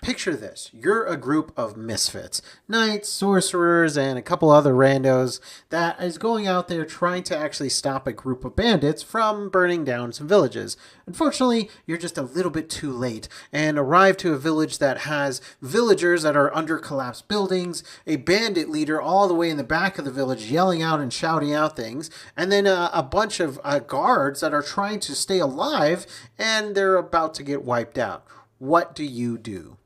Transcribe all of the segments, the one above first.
Picture this. You're a group of misfits, knights, sorcerers, and a couple other randos that is going out there trying to actually stop a group of bandits from burning down some villages. Unfortunately, you're just a little bit too late and arrive to a village that has villagers that are under collapsed buildings, a bandit leader all the way in the back of the village yelling out and shouting out things, and then a bunch of guards that are trying to stay alive and they're about to get wiped out. What do you do?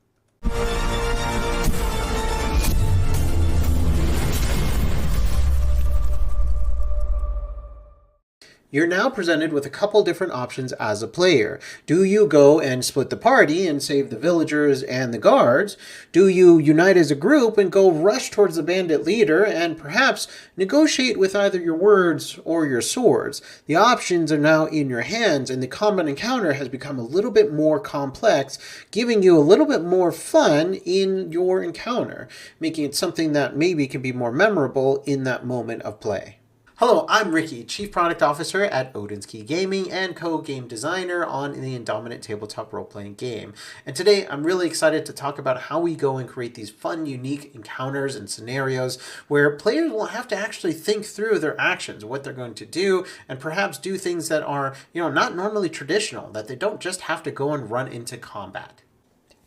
You're now presented with a couple different options as a player. Do you go and split the party and save the villagers and the guards? Do you unite as a group and go rush towards the bandit leader and perhaps negotiate with either your words or your swords? The options are now in your hands, and the combat encounter has become a little bit more complex, giving you a little bit more fun in your encounter, making it something that maybe can be more memorable in that moment of play. Hello, I'm Ricky, Chief Product Officer at Odin's Key Gaming and co-game designer on the Indominant tabletop role-playing game. And today I'm really excited to talk about how we go and create these fun, unique encounters and scenarios where players will have to actually think through their actions, what they're going to do, and perhaps do things that are, not normally traditional, that they don't just have to go and run into combat.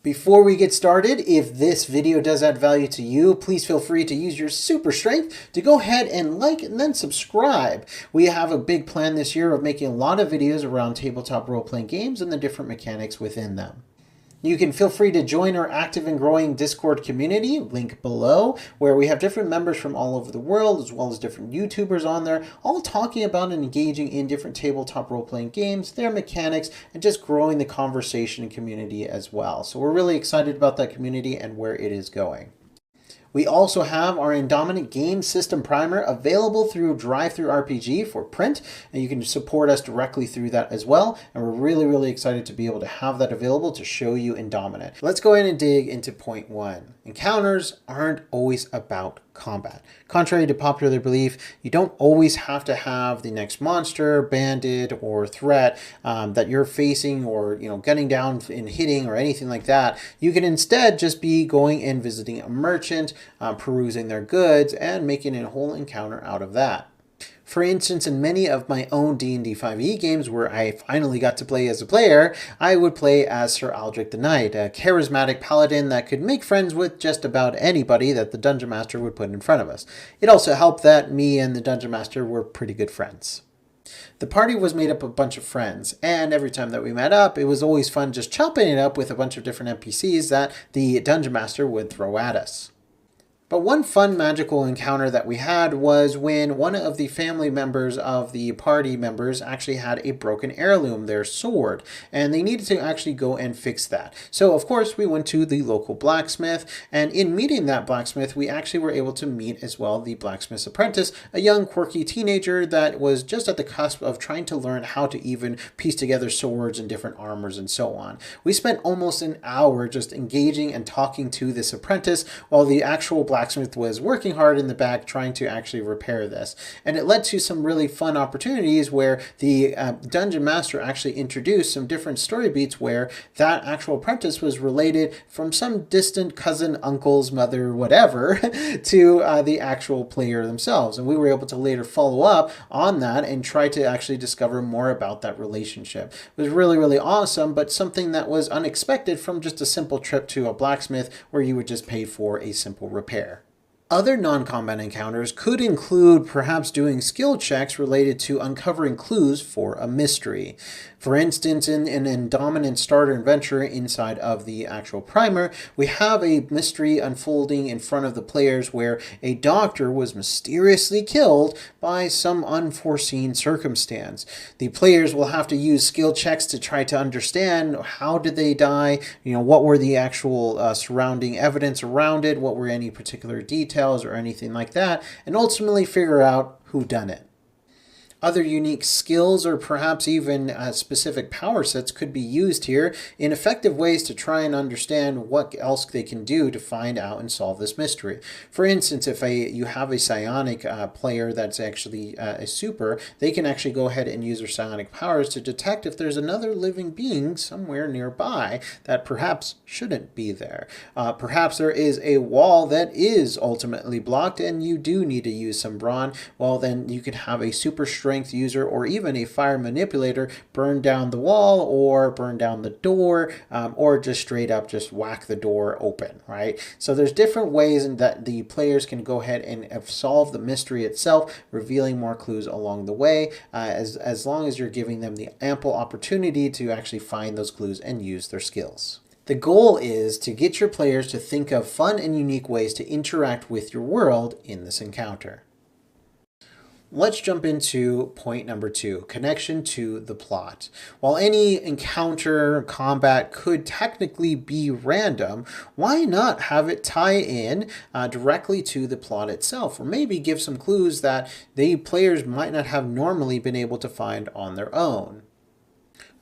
Before we get started, if this video does add value to you, please feel free to use your super strength to go ahead and like and then subscribe. We have a big plan this year of making a lot of videos around tabletop role-playing games and the different mechanics within them. You can feel free to join our active and growing Discord community, link below, where we have different members from all over the world, as well as different YouTubers on there, all talking about and engaging in different tabletop role-playing games, their mechanics, and just growing the conversation and community as well. So we're really excited about that community and where it is going. We also have our Indominant Game System Primer available through DriveThruRPG for print, and you can support us directly through that as well. And we're really excited to be able to have that available to show you Indominant. Let's go ahead and dig into point one. Encounters aren't always about combat. Contrary to popular belief, you don't always have to have the next monster, bandit, or threat that you're facing or getting down and hitting or anything like that. You can instead just be going and visiting a merchant, perusing their goods, and making a whole encounter out of that. For instance, in many of my own D&D 5e games where I finally got to play as a player, I would play as Sir Aldrich the Knight, a charismatic paladin that could make friends with just about anybody that the Dungeon Master would put in front of us. It also helped that me and the Dungeon Master were pretty good friends. The party was made up of a bunch of friends, and every time that we met up, it was always fun just chopping it up with a bunch of different NPCs that the Dungeon Master would throw at us. But one fun magical encounter that we had was when one of the family members of the party members actually had a broken heirloom, their sword, and they needed to actually go and fix that. So of course we went to the local blacksmith, and in meeting that blacksmith, we actually were able to meet as well the blacksmith's apprentice, a young quirky teenager that was just at the cusp of trying to learn how to even piece together swords and different armors and so on. We spent almost an hour just engaging and talking to this apprentice while the actual blacksmith was working hard in the back trying to actually repair this. And it led to some really fun opportunities where the Dungeon Master actually introduced some different story beats where that actual apprentice was related from some distant cousin, uncle's mother, whatever, to the actual player themselves. And we were able to later follow up on that and try to actually discover more about that relationship. It was really awesome, but something that was unexpected from just a simple trip to a blacksmith where you would just pay for a simple repair. Other non-combat encounters could include perhaps doing skill checks related to uncovering clues for a mystery. For instance, in an Indominant starter adventure inside of the actual primer, we have a mystery unfolding in front of the players where a doctor was mysteriously killed by some unforeseen circumstance. The players will have to use skill checks to try to understand how did they die, what were the actual surrounding evidence around it, what were any particular details or anything like that, and ultimately figure out who done it. Other unique skills or perhaps even specific power sets could be used here in effective ways to try and understand what else they can do to find out and solve this mystery. For instance, if you have a psionic player that's actually a super, they can actually go ahead and use their psionic powers to detect if there's another living being somewhere nearby that perhaps shouldn't be there. Perhaps there is a wall that is ultimately blocked and you do need to use some brawn. Well, then you can have a super strength user or even a fire manipulator burn down the wall or burn down the door, or just straight up just whack the door open, right? So there's different ways in that the players can go ahead and solve the mystery itself, revealing more clues along the way, as long as you're giving them the ample opportunity to actually find those clues and use their skills. The goal is to get your players to think of fun and unique ways to interact with your world in this encounter. Let's jump into point number 2, connection to the plot. While any encounter combat could technically be random, why not have it tie in directly to the plot itself, or maybe give some clues that the players might not have normally been able to find on their own?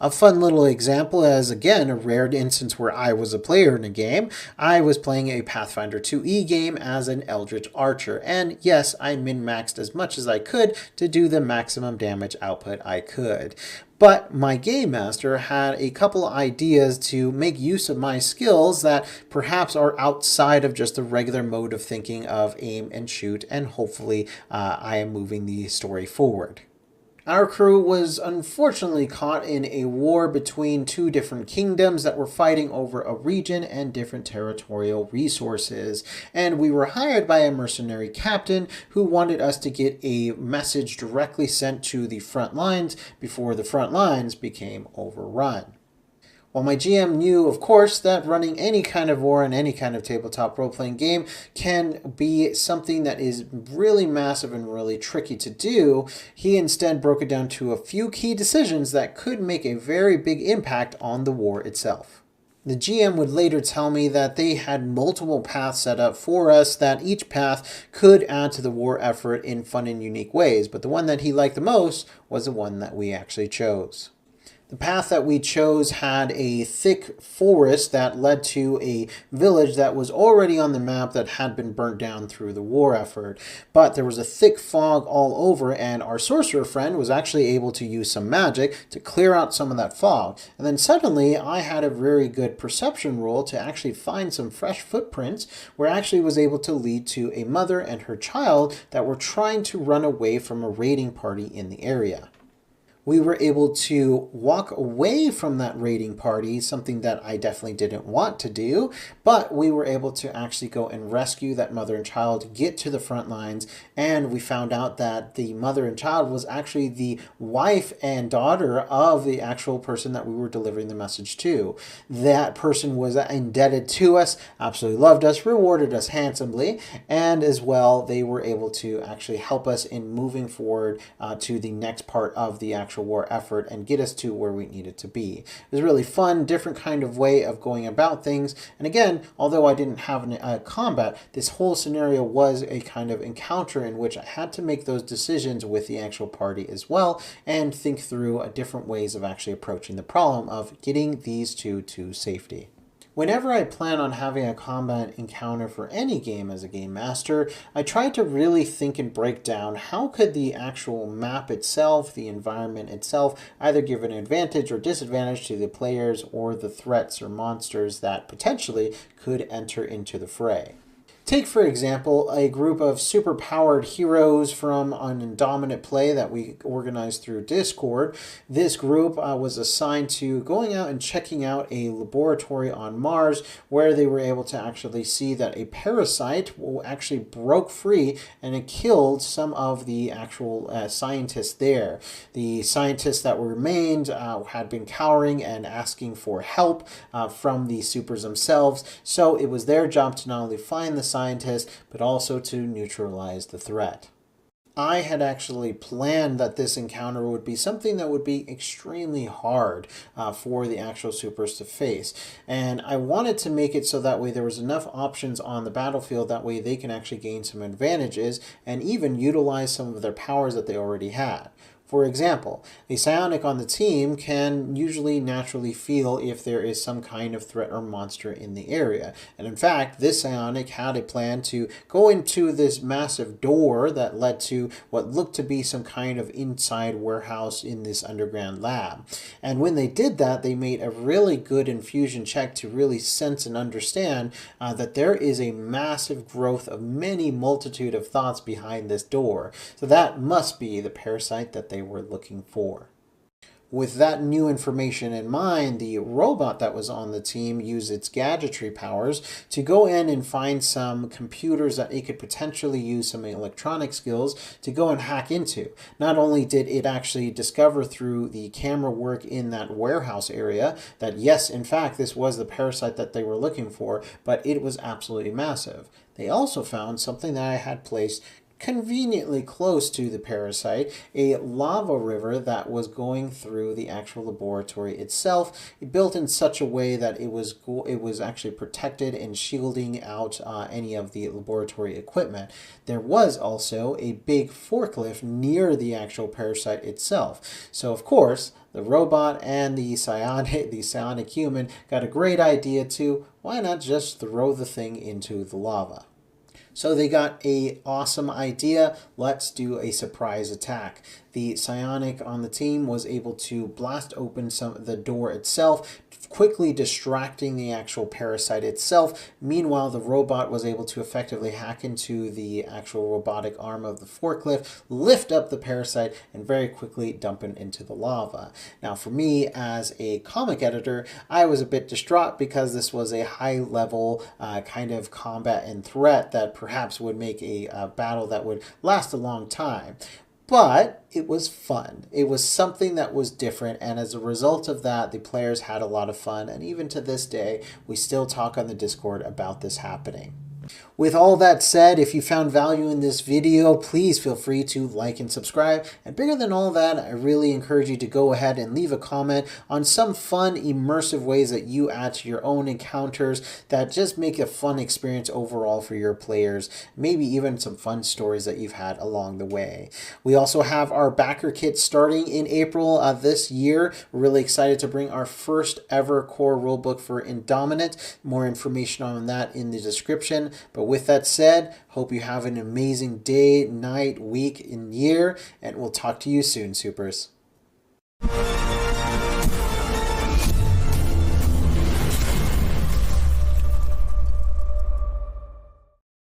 A fun little example as, again, a rare instance where I was a player in a game. I was playing a Pathfinder 2e game as an Eldritch Archer, and yes, I min-maxed as much as I could to do the maximum damage output I could. But my game master had a couple ideas to make use of my skills that perhaps are outside of just the regular mode of thinking of aim and shoot, and hopefully I am moving the story forward. Our crew was unfortunately caught in a war between two different kingdoms that were fighting over a region and different territorial resources. And we were hired by a mercenary captain who wanted us to get a message directly sent to the front lines before the front lines became overrun. While my GM knew, of course, that running any kind of war in any kind of tabletop role-playing game can be something that is really massive and really tricky to do, he instead broke it down to a few key decisions that could make a very big impact on the war itself. The GM would later tell me that they had multiple paths set up for us, that each path could add to the war effort in fun and unique ways, but the one that he liked the most was the one that we actually chose. The path that we chose had a thick forest that led to a village that was already on the map that had been burnt down through the war effort. But there was a thick fog all over, and our sorcerer friend was actually able to use some magic to clear out some of that fog. And then suddenly I had a very good perception roll to actually find some fresh footprints where I actually was able to lead to a mother and her child that were trying to run away from a raiding party in the area. We were able to walk away from that raiding party, something that I definitely didn't want to do, but we were able to actually go and rescue that mother and child, get to the front lines, and we found out that the mother and child was actually the wife and daughter of the actual person that we were delivering the message to. That person was indebted to us, absolutely loved us, rewarded us handsomely, and as well, they were able to actually help us in moving forward to the next part of the actual war effort and get us to where we needed to be. It was a really fun, different kind of way of going about things. And again, although I didn't have a combat, this whole scenario was a kind of encounter in which I had to make those decisions with the actual party as well and think through different ways of actually approaching the problem of getting these two to safety. Whenever I plan on having a combat encounter for any game as a game master, I try to really think and break down how could the actual map itself, the environment itself, either give an advantage or disadvantage to the players or the threats or monsters that potentially could enter into the fray. Take, for example, a group of super-powered heroes from an Indominant play that we organized through Discord. This group was assigned to going out and checking out a laboratory on Mars where they were able to actually see that a parasite actually broke free and it killed some of the actual scientists there. The scientists that remained had been cowering and asking for help from the supers themselves, so it was their job to not only find the scientist, but also to neutralize the threat. I had actually planned that this encounter would be something that would be extremely hard for the actual supers to face. And I wanted to make it so that way there was enough options on the battlefield, that way they can actually gain some advantages and even utilize some of their powers that they already had. For example, a psionic on the team can usually naturally feel if there is some kind of threat or monster in the area. And in fact, this psionic had a plan to go into this massive door that led to what looked to be some kind of inside warehouse in this underground lab. And when they did that, they made a really good infusion check to really sense and understand that there is a massive growth of many multitude of thoughts behind this door. So that must be the parasite that they were looking for. With that new information in mind, the robot that was on the team used its gadgetry powers to go in and find some computers that it could potentially use some electronic skills to go and hack into. Not only did it actually discover through the camera work in that warehouse area that yes, in fact, this was the parasite that they were looking for, but it was absolutely massive. They also found something that I had placed conveniently close to the parasite, a lava river that was going through the actual laboratory itself, built in such a way that it was actually protected and shielding out any of the laboratory equipment. There was also a big forklift near the actual parasite itself. So of course, the robot and the psionic human got a great idea to why not just throw the thing into the lava. So they got an awesome idea. Let's do a surprise attack. The psionic on the team was able to blast open the door itself, quickly distracting the actual parasite itself. Meanwhile, the robot was able to effectively hack into the actual robotic arm of the forklift, lift up the parasite, and very quickly dump it into the lava. Now, for me, as a comic editor, I was a bit distraught because this was a high-level kind of combat and threat that perhaps would make a battle that would last a long time. But it was fun. It was something that was different, and as a result of that, the players had a lot of fun, and even to this day, we still talk on the Discord about this happening. With all that said, if you found value in this video, please feel free to like and subscribe. And bigger than all that, I really encourage you to go ahead and leave a comment on some fun, immersive ways that you add to your own encounters that just make a fun experience overall for your players. Maybe even some fun stories that you've had along the way. We also have our Backerkit starting in April of this year. We're really excited to bring our first ever core rulebook for Indominant. More information on that in the description. But with that said, hope you have an amazing day, night, week, and year, and we'll talk to you soon, supers.